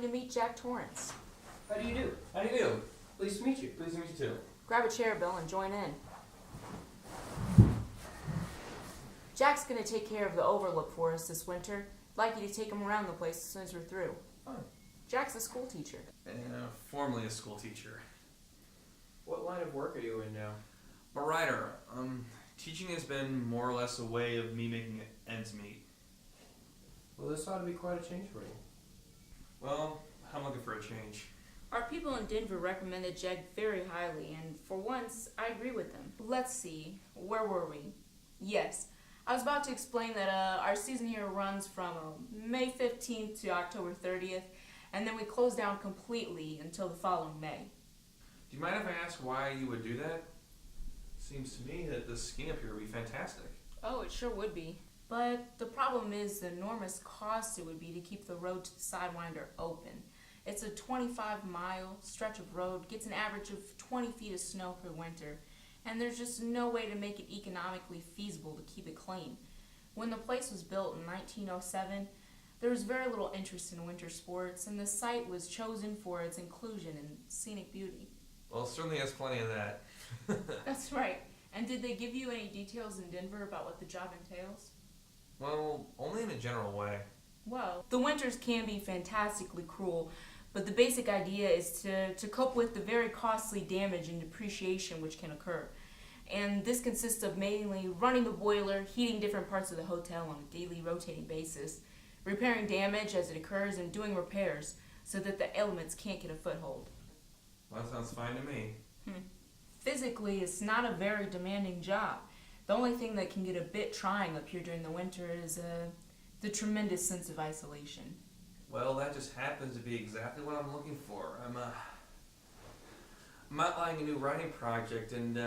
to meet Jack Torrance. How do you do? How do you do? Pleased to meet you. Pleased to meet you too. Grab a chair, Bill, and join in. Jack's going to take care of the overlook for us this winter. I'd like you to take him around the place as soon as we're through. Fine. Jack's a school teacher. Formerly a school teacher. What line of work are you in now? A writer. Teaching has been more or less a way of me making ends meet. Well, this ought to be quite a change for you. Well, I'm looking for a change. Our people in Denver recommended Jack very highly, and for once, I agree with them. Let's see, where were we? Yes, I was about to explain that our season here runs from May 15th to October 30th, and then we close down completely until the following May. Do you mind if I ask why you would do that? Seems to me that the skiing up here would be fantastic. Oh, it sure would be. But the problem is the enormous cost it would be to keep the road to the Sidewinder open. It's a 25-mile stretch of road, gets an average of 20 feet of snow per winter, and there's just no way to make it economically feasible to keep it clean. When the place was built in 1907, there was very little interest in winter sports, and the site was chosen for its inclusion and scenic beauty. Well, it certainly has plenty of that. That's right. And did they give you any details in Denver about what the job entails? Well, only in a general way. Well, the winters can be fantastically cruel, but the basic idea is to cope with the very costly damage and depreciation which can occur. And this consists of mainly running the boiler, heating different parts of the hotel on a daily rotating basis, repairing damage as it occurs, and doing repairs so that the elements can't get a foothold. Well, that sounds fine to me. Physically, it's not a very demanding job. The only thing that can get a bit trying up here during the winter is the tremendous sense of isolation. Well, that just happens to be exactly what I'm looking for. I'm outlining a new writing project, and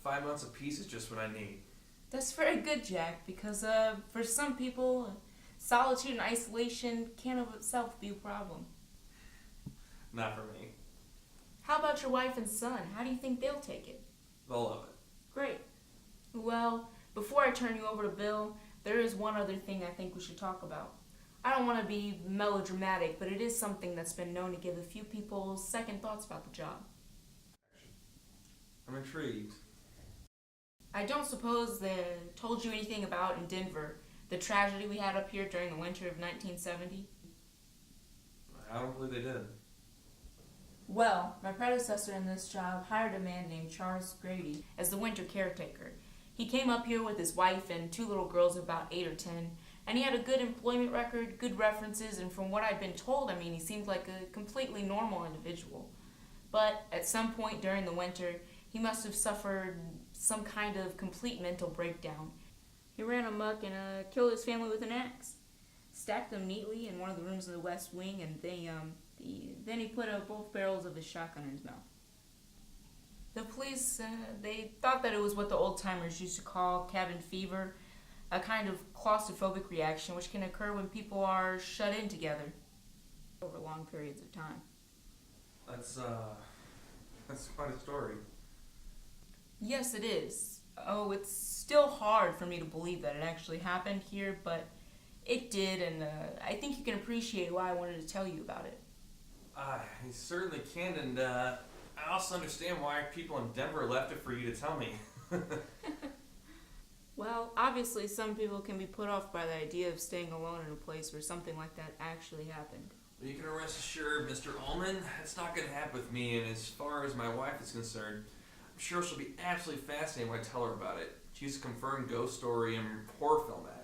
5 months apiece is just what I need. That's very good, Jack, because for some people, solitude and isolation can of itself be a problem. Not for me. How about your wife and son? How do you think they'll take it? They'll love it. Great. Well, before I turn you over to Bill, there is one other thing I think we should talk about. I don't want to be melodramatic, but it is something that's been known to give a few people second thoughts about the job. I'm intrigued. I don't suppose they told you anything about in Denver the tragedy we had up here during the winter of 1970? I don't believe they did. Well, my predecessor in this job hired a man named Charles Grady as the winter caretaker. He came up here with his wife and two little girls of about 8 or 10, and he had a good employment record, good references, and from what I've been told, he seemed like a completely normal individual. But at some point during the winter, he must have suffered some kind of complete mental breakdown. He ran amok and killed his family with an axe. Stacked them neatly in one of the rooms of the West Wing, and then he put both barrels of his shotgun in his mouth. The police, they thought that it was what the old-timers used to call cabin fever, a kind of claustrophobic reaction which can occur when people are shut in together over long periods of time. That's quite a story. Yes, it is. Oh, it's still hard for me to believe that it actually happened here, but it did, and I think you can appreciate why I wanted to tell you about it. I certainly can, and I also understand why people in Denver left it for you to tell me. Well, obviously some people can be put off by the idea of staying alone in a place where something like that actually happened. Well, you can rest assured, Mr. Ullman, it's not going to happen with me, and as far as my wife is concerned, I'm sure she'll be absolutely fascinated when I tell her about it. She's a confirmed ghost story and horror film addict.